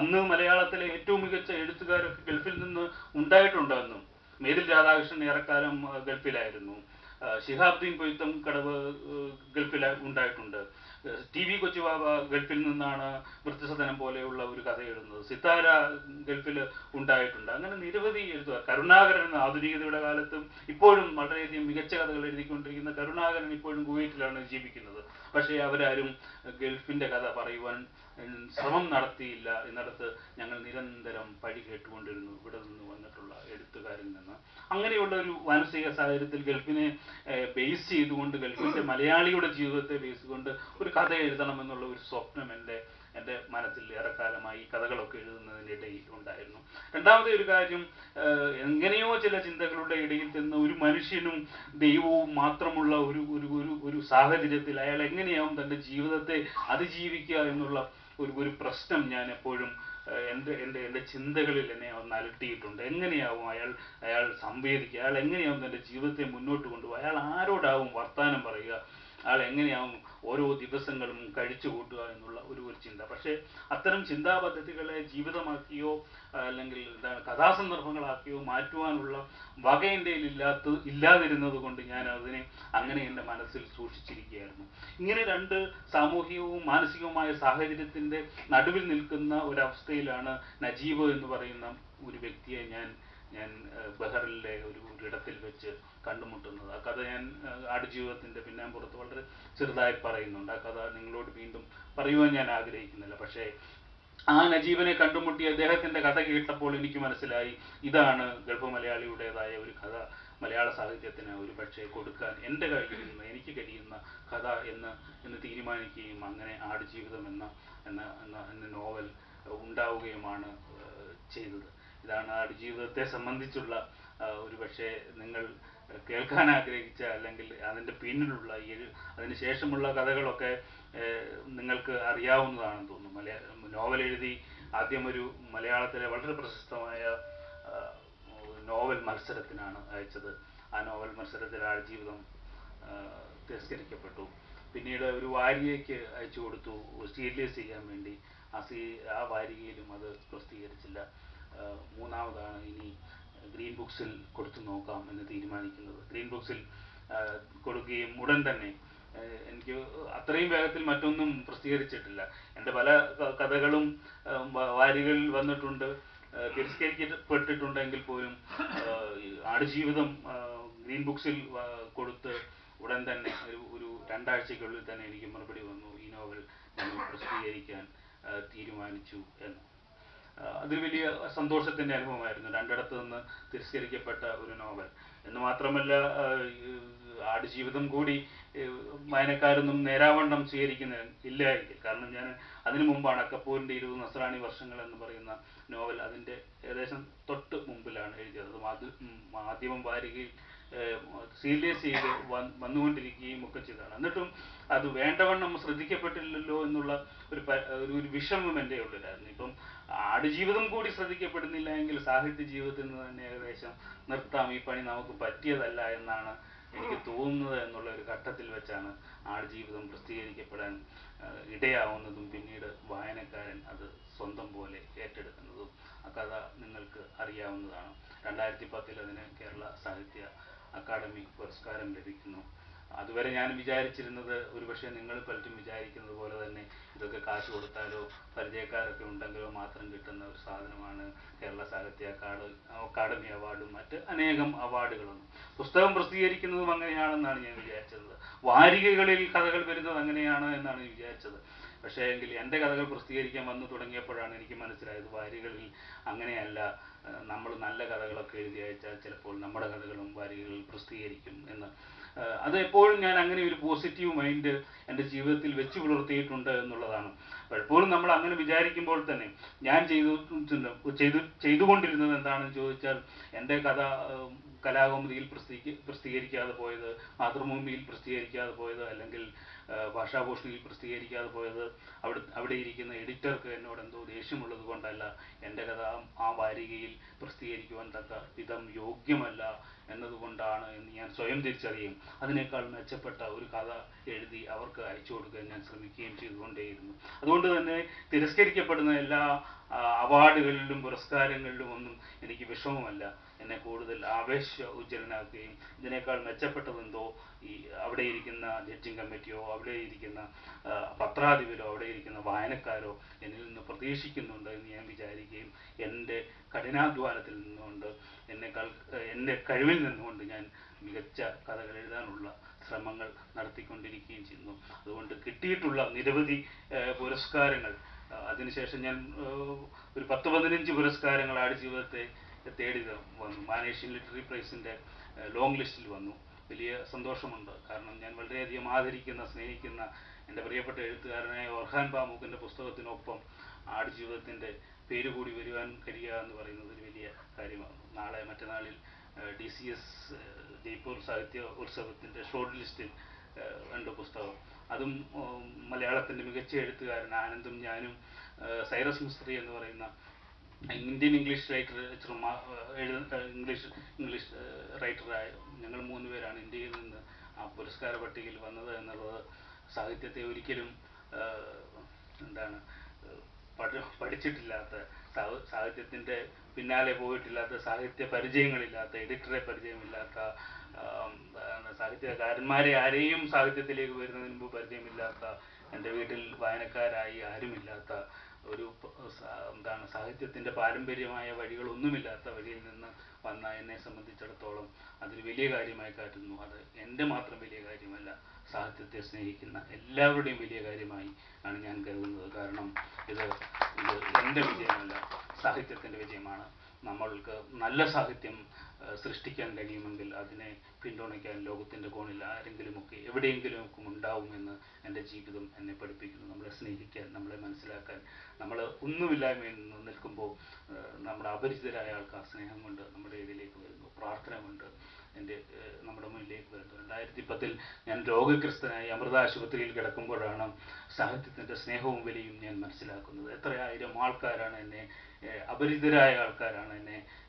അന്ന് മലയാളത്തിലെ ഏറ്റവും മികച്ച എഴുത്തുകാരൊക്കെ ഗൾഫിൽ നിന്ന് ഉണ്ടായിട്ടുണ്ടെന്നും. മേതിൽ രാധാകൃഷ്ണൻ ഏറെക്കാലം ഗൾഫിലായിരുന്നു. ശിഹാബുദ്ദീൻ പൊയ്ത്തം കടവ് ഗൾഫിൽ ഉണ്ടായിട്ടുണ്ട്. TV കൊച്ചുബാബ ഗൾഫിൽ നിന്നാണ് വൃദ്ധസദനം പോലെയുള്ള ഒരു കഥ എഴുതുന്നത്. സിത്താര ഗൾഫിൽ ഉണ്ടായിട്ടുണ്ട്. അങ്ങനെ നിരവധി എഴുതുക. കരുണാകരൻ ആധുനികതയുടെ കാലത്തും ഇപ്പോഴും വളരെയധികം മികച്ച കഥകൾ എഴുതിക്കൊണ്ടിരിക്കുന്ന കരുണാകരൻ ഇപ്പോഴും കുവൈറ്റിലാണ് ജീവിക്കുന്നത്. പക്ഷേ അവരാരും ഗൾഫിൻ്റെ കഥ പറയുവാൻ ശ്രമം നടത്തിയില്ല. എന്നിടത്ത് ഞങ്ങൾ നിരന്തരം പഴി കേട്ടുകൊണ്ടിരുന്നു ഇവിടെ നിന്ന് വന്നിട്ടുള്ള എഴുത്തുകാരിൽ നിന്ന്. അങ്ങനെയുള്ള ഒരു മാനസിക സാഹചര്യത്തിൽ ഗൾഫിനെ ബേസ് ചെയ്തുകൊണ്ട്, ഗൾഫിൻ്റെ മലയാളിയുടെ ജീവിതത്തെ ബേസ് ചെയ്തുകൊണ്ട് ഒരു കഥ എഴുതണമെന്നുള്ള ഒരു സ്വപ്നം എൻ്റെ മനസ്സിൽ ഏറെക്കാലമായി കഥകളൊക്കെ എഴുതുന്നതിനിടയിൽ ഉണ്ടായിരുന്നു. രണ്ടാമത്തെ ഒരു കാര്യം, എങ്ങനെയോ ചില ചിന്തകളുടെ ഇടയിൽ നിന്ന് ഒരു മനുഷ്യനും ദൈവവും മാത്രമുള്ള ഒരു സാഹചര്യത്തിൽ അയാൾ എങ്ങനെയാവും തൻ്റെ ജീവിതത്തെ അതിജീവിക്കുക എന്നുള്ള ഒരു പ്രശ്നം ഞാൻ എപ്പോഴും എൻ്റെ ചിന്തകളിൽ എന്നെ ഒന്ന് അലട്ടിയിട്ടുണ്ട്. എങ്ങനെയാവും അയാൾ സംവേദിക്കുക, അയാൾ എങ്ങനെയാവും തൻ്റെ ജീവിതത്തെ മുന്നോട്ട് കൊണ്ടുപോകുക, അയാൾ ആരോടാവും വർത്തമാനം പറയുക, അയാൾ എങ്ങനെയാവും ഓരോ ദിവസങ്ങളും കഴിച്ചു കൂട്ടുക എന്നുള്ള ഒരു ചിന്ത. പക്ഷേ അത്തരം ചിന്താ പദ്ധതികളെ ജീവിതമാക്കിയോ അല്ലെങ്കിൽ കഥാസന്ദർഭങ്ങളാക്കിയോ മാറ്റുവാനുള്ള വക എൻ്റെ ഇല്ലാതിരുന്നത് കൊണ്ട് ഞാൻ അതിനെ അങ്ങനെ എൻ്റെ മനസ്സിൽ സൂക്ഷിച്ചിരിക്കുകയായിരുന്നു. ഇങ്ങനെ രണ്ട് സാമൂഹികവും മാനസികവുമായ സാഹചര്യത്തിൻ്റെ നടുവിൽ നിൽക്കുന്ന ഒരവസ്ഥയിലാണ് നജീബ് എന്ന് പറയുന്ന ഒരു വ്യക്തിയെ ഞാൻ ബഹറിലെ ഒരിടത്തിൽ വെച്ച് കണ്ടുമുട്ടുന്നത്. ആ കഥ ഞാൻ ആടുജീവിതത്തിൻ്റെ പിന്നാമ്പുറത്ത് വളരെ ചെറുതായി പറയുന്നുണ്ട്. ആ കഥ നിങ്ങളോട് വീണ്ടും പറയുവാൻ ഞാൻ ആഗ്രഹിക്കുന്നില്ല. പക്ഷേ ആ നജീബിനെ കണ്ടുമുട്ടി അദ്ദേഹത്തിൻ്റെ കഥ കേട്ടപ്പോൾ എനിക്ക് മനസ്സിലായി, ഇതാണ് ഗൾഫ് മലയാളിയുടേതായ ഒരു കഥ മലയാള സാഹിത്യത്തിന് ഒരു പക്ഷേ കൊടുക്കാൻ എൻ്റെ കയ്യിൽ നിന്ന് എനിക്ക് കഴിയുന്ന കഥ എന്ന് തീരുമാനിക്കുകയും അങ്ങനെ ആടുജീവിതം എന്ന നോവൽ ഉണ്ടാവുകയുമാണ് ചെയ്തത്. ഇതാണ് ആടുജീവിതത്തെ സംബന്ധിച്ചുള്ള ഒരു പക്ഷേ നിങ്ങൾ കേൾക്കാൻ ആഗ്രഹിച്ച അല്ലെങ്കിൽ അതിൻ്റെ പിന്നിലുള്ള അതിന് ശേഷമുള്ള കഥകളൊക്കെ നിങ്ങൾക്ക് അറിയാവുന്നതാണെന്ന് തോന്നുന്നു. നോവൽ എഴുതി ആദ്യം ഒരു മലയാളത്തിലെ വളരെ പ്രശസ്തമായ നോവൽ മത്സരത്തിനാണ് അയച്ചത്. ആ നോവൽ മത്സരത്തിൽ ആടുജീവിതം തിരസ്കരിക്കപ്പെട്ടു. പിന്നീട് ഒരു വാരികയ്ക്ക് അയച്ചു കൊടുത്തു സീരിയസ് ചെയ്യാൻ വേണ്ടി. ആ വാരികയിലും അത് പ്രസിദ്ധീകരിച്ചില്ല. മൂന്നാമതാണ് ഇനി ഗ്രീൻ ബുക്സിൽ കൊടുത്തു നോക്കാം എന്ന് തീരുമാനിക്കുന്നത്. ഗ്രീൻ ബുക്സിൽ കൊടുക്കുകയും ഉടൻ തന്നെ എനിക്ക് അത്രയും വേഗത്തിൽ മറ്റൊന്നും പ്രസിദ്ധീകരിച്ചിട്ടില്ല. എൻ്റെ പല കഥകളും വാരികകളിൽ വന്നിട്ടുണ്ട്, തിരസ്കരിക്കപ്പെട്ടിട്ടുണ്ടെങ്കിൽ പോലും ആടുജീവിതം ഗ്രീൻ ബുക്സിൽ കൊടുത്ത് ഉടൻ തന്നെ ഒരു 2 ആഴ്ചയ്ക്കുള്ളിൽ തന്നെ എനിക്ക് മറുപടി വന്നു, ഈ നോവൽ ഞങ്ങൾ പ്രസിദ്ധീകരിക്കാൻ തീരുമാനിച്ചു എന്ന്. അതൊരു വലിയ സന്തോഷത്തിൻ്റെ അനുഭവമായിരുന്നു. 2 ഇടത്ത് നിന്ന് തിരസ്കരിക്കപ്പെട്ട ഒരു നോവൽ എന്ന് മാത്രമല്ല, ആടുജീവിതം കൂടി വായനക്കാരൊന്നും നേരാവണ്ണം സ്വീകരിക്കുന്നില്ലായിരിക്കും. കാരണം ഞാൻ അതിനു മുമ്പാണ് അക്കപ്പൂരിൻ്റെ 20 നസ്രാണി വർഷങ്ങൾ എന്ന് പറയുന്ന നോവൽ അതിൻ്റെ ഏകദേശം തൊട്ട് മുമ്പിലാണ് എഴുതിയത്. അത് മാധ്യമം വാരികയിൽ സീരിയസ് ചെയ്ത് വന്നുകൊണ്ടിരിക്കുകയും ഒക്കെ ചെയ്തതാണ്. എന്നിട്ടും അത് വേണ്ടവണ്ണം ശ്രദ്ധിക്കപ്പെട്ടില്ലല്ലോ എന്നുള്ള ഒരു വിഷമം എൻ്റെ ഉള്ളിലായിരുന്നു. ഇപ്പം ആടുജീവിതം കൂടി ശ്രദ്ധിക്കപ്പെടുന്നില്ല എങ്കിൽ സാഹിത്യ ജീവിതത്തിൽ നിന്ന് തന്നെ ഏകദേശം നിർത്താം, ഈ പണി നമുക്ക് പറ്റിയതല്ല എന്നാണ് എനിക്ക് തോന്നുന്നത് എന്നുള്ള ഒരു ഘട്ടത്തിൽ വെച്ചാണ് ആടുജീവിതം പ്രസിദ്ധീകരിക്കപ്പെടാൻ ഇടയാവുന്നതും പിന്നീട് വായനക്കാരൻ അത് സ്വന്തം പോലെ ഏറ്റെടുക്കുന്നതും. ആ കഥ നിങ്ങൾക്ക് അറിയാവുന്നതാണ്. 2010 അതിന് കേരള സാഹിത്യ അക്കാദമി പുരസ്കാരം ലഭിക്കുന്നു. അതുവരെ ഞാൻ വിചാരിച്ചിരുന്നത്, ഒരുപക്ഷെ നിങ്ങൾ പലരും വിചാരിക്കുന്നത് പോലെ തന്നെ ഇതൊക്കെ കാശ് കൊടുത്താലോ പരിചയക്കാരൊക്കെ ഉണ്ടെങ്കിലോ മാത്രം കിട്ടുന്ന ഒരു സാധനമാണ് കേരള സാഹിത്യ അക്കാദമി അവാർഡും മറ്റ് അനേകം അവാർഡുകളും. പുസ്തകം പ്രസിദ്ധീകരിക്കുന്നതും അങ്ങനെയാണെന്നാണ് ഞാൻ വിചാരിച്ചത്. വാരികകളിൽ കഥകൾ വരുന്നത് അങ്ങനെയാണ് എന്നാണ് വിചാരിച്ചത്. പക്ഷേ എങ്കിൽ എൻ്റെ കഥകൾ പ്രസിദ്ധീകരിക്കാൻ വന്നു തുടങ്ങിയപ്പോഴാണ് എനിക്ക് മനസ്സിലായത് വാരികകളിൽ അങ്ങനെയല്ല. നമ്മൾ നല്ല കഥകളൊക്കെ എഴുതി അയച്ചാൽ ചിലപ്പോൾ നമ്മുടെ കഥകളും വാരികകളിൽ പ്രസിദ്ധീകരിക്കും എന്ന്. അത് എപ്പോഴും ഞാൻ അങ്ങനെ ഒരു പോസിറ്റീവ് മൈൻഡ് എൻ്റെ ജീവിതത്തിൽ വെച്ച് പുലർത്തിയിട്ടുണ്ട് എന്നുള്ളതാണ്. പലപ്പോഴും നമ്മൾ അങ്ങനെ വിചാരിക്കുമ്പോൾ തന്നെ ഞാൻ ചെയ്തുകൊണ്ടിരുന്നത് എന്താണെന്ന് ചോദിച്ചാൽ, എൻ്റെ കഥ കലാകൗമുദിയിൽ പ്രസിദ്ധീകരിക്കാതെ പോയത്, മാതൃഭൂമിയിൽ പ്രസിദ്ധീകരിക്കാതെ പോയത്, അല്ലെങ്കിൽ ഭാഷാഭൂഷണിയിൽ പ്രസിദ്ധീകരിക്കാതെ പോയത് അവിടെ ഇരിക്കുന്ന എഡിറ്റർക്ക് എന്നോട് എന്തോ ദേഷ്യമുള്ളത് കൊണ്ടല്ല, എൻ്റെ കഥ ആ വാരികയിൽ പ്രസിദ്ധീകരിക്കുവാൻ തക്ക വിധം യോഗ്യമല്ല എന്നതുകൊണ്ടാണ് എന്ന് ഞാൻ സ്വയം തിരിച്ചറിയും. അതിനേക്കാൾ മെച്ചപ്പെട്ട ഒരു കഥ എഴുതി അവർക്ക് അയച്ചു കൊടുക്കാൻ ഞാൻ ശ്രമിക്കുകയും ചെയ്തുകൊണ്ടേയിരുന്നു. അതുകൊണ്ട് തന്നെ തിരസ്കരിക്കപ്പെടുന്ന എല്ലാ അവാർഡുകളിലും പുരസ്കാരങ്ങളിലും ഒന്നും എനിക്ക് വിഷമമല്ല. എന്നെ കൂടുതൽ ആവേശ ഉജ്ജ്വലനാക്കുകയും ഇതിനേക്കാൾ മെച്ചപ്പെട്ടതെന്തോ ഈ അവിടെ ഇരിക്കുന്ന ജഡ്ജിങ് കമ്മിറ്റിയോ അവിടെ ഇരിക്കുന്ന പത്രാധിപരോ അവിടെ ഇരിക്കുന്ന വായനക്കാരോ എന്നിൽ നിന്ന് പ്രതീക്ഷിക്കുന്നുണ്ട് എന്ന് ഞാൻ വിചാരിക്കുകയും എൻ്റെ കഠിനാധ്വാനത്തിൽ നിന്നുകൊണ്ട് എൻ്റെ കഴിവിൽ നിന്നുകൊണ്ട് ഞാൻ മികച്ച കഥകൾ എഴുതാനുള്ള ശ്രമങ്ങൾ നടത്തിക്കൊണ്ടിരിക്കുകയും ചെയ്യുന്നു. അതുകൊണ്ട് കിട്ടിയിട്ടുള്ള നിരവധി പുരസ്കാരങ്ങൾ, അതിനുശേഷം ഞാൻ ഒരു 10-15 പുരസ്കാരങ്ങൾ ആടുജീവിതത്തെ തേടി വന്നു. മാനേഷ്യൻ ലിറ്റററി പ്രൈസിൻ്റെ ലോങ് ലിസ്റ്റിൽ വന്നു. വലിയ സന്തോഷമുണ്ട്. കാരണം ഞാൻ വളരെയധികം ആദരിക്കുന്ന, സ്നേഹിക്കുന്ന എൻ്റെ പ്രിയപ്പെട്ട എഴുത്തുകാരനായ ഒർഹാൻ പാമൂക്കിൻ്റെ പുസ്തകത്തിനൊപ്പം ആടുജീവിതത്തിൻ്റെ പേര് കൂടി വരുവാൻ കഴിയുക എന്ന് പറയുന്നത് ഒരു വലിയ കാര്യമാണ്. മറ്റന്നാളിൽ DCS ജയ്പൂർ സാഹിത്യ ഉത്സവത്തിൻ്റെ ഷോർട്ട് ലിസ്റ്റിൽ ഉണ്ട് പുസ്തകം. അതും മലയാളത്തിൻ്റെ മികച്ച എഴുത്തുകാരൻ ആനന്ദും ഞാനും സൈറസ് മിസ്ത്രി എന്ന് പറയുന്ന ഇന്ത്യൻ ഇംഗ്ലീഷ് ഇംഗ്ലീഷ് റൈറ്ററായ ഞങ്ങൾ 3 പേരാണ് ഇന്ത്യയിൽ നിന്ന് ആ പുരസ്കാര പട്ടികയിൽ വന്നത് എന്നുള്ളത് സാഹിത്യത്തെ ഒരിക്കലും പഠിച്ചിട്ടില്ലാത്ത, സാഹിത്യത്തിൻ്റെ പിന്നാലെ പോയിട്ടില്ലാത്ത, സാഹിത്യ പരിചയങ്ങളില്ലാത്ത, എഡിറ്ററെ പരിചയമില്ലാത്ത, സാഹിത്യകാരന്മാരെ ആരെയും സാഹിത്യത്തിലേക്ക് വരുന്നതിന് മുമ്പ് പരിചയമില്ലാത്ത, എൻ്റെ വീട്ടിൽ വായനക്കാരായി ആരുമില്ലാത്ത, ഒരു സാഹിത്യത്തിൻ്റെ പാരമ്പര്യമായ വഴികളൊന്നുമില്ലാത്ത വഴിയിൽ നിന്ന് വന്ന എന്നെ സംബന്ധിച്ചിടത്തോളം അതൊരു വലിയ കാര്യമായി കാട്ടുന്നു. അത് എൻ്റെ മാത്രം വലിയ കാര്യമല്ല, സാഹിത്യത്തെ സ്നേഹിക്കുന്ന എല്ലാവരുടെയും വലിയ കാര്യമായി ആണ് ഞാൻ കരുതുന്നത്. കാരണം ഇത് എൻ്റെ വിജയമല്ല, സാഹിത്യത്തിൻ്റെ വിജയമാണ്. നമ്മൾക്ക് നല്ല സാഹിത്യം സൃഷ്ടിക്കാൻ കഴിയുമെങ്കിൽ അതിനെ പിന്തുണയ്ക്കാൻ ലോകത്തിൻ്റെ കോണിൽ ആരെങ്കിലുമൊക്കെ എവിടെയെങ്കിലുമൊക്കെ ഉണ്ടാവുമെന്ന് എൻ്റെ ജീവിതം എന്നെ പഠിപ്പിക്കുന്നു. നമ്മളെ സ്നേഹിക്കാൻ, നമ്മളെ മനസ്സിലാക്കാൻ, നമ്മൾ ഒന്നുമില്ലായ്മയിൽ നിന്ന് നിൽക്കുമ്പോൾ നമ്മുടെ അപരിചിതരായ ആൾക്കാർ സ്നേഹം കൊണ്ട് നമ്മുടെ ഇടയിലേക്ക് വരുന്നു, പ്രാർത്ഥന കൊണ്ട് നമ്മുടെ മുന്നിലേക്ക് വരുന്നു. 2010 ഞാൻ രോഗഗ്രസ്തനായി അമൃത ആശുപത്രിയിൽ കിടക്കുമ്പോഴാണ് സാഹിത്യത്തിൻ്റെ സ്നേഹവും വിലയും ഞാൻ മനസ്സിലാക്കുന്നത്. എത്രയായിരം ആൾക്കാരാണ് അപരിചിതരായ ആൾക്കാരാണ്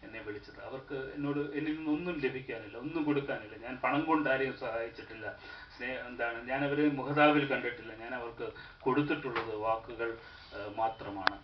എന്നെ വിളിച്ചത്. അവർക്ക് എന്നിൽ നിന്നൊന്നും ലഭിക്കാനില്ല, ഒന്നും കൊടുക്കാനില്ല. ഞാൻ പണം കൊണ്ട് ആരെയും സഹായിച്ചിട്ടില്ല. ഞാൻ അവരെ മുഖതാവിൽ കണ്ടിട്ടില്ല. ഞാൻ അവർക്ക് കൊടുത്തിട്ടുള്ളത് വാക്കുകൾ മാത്രമാണ്.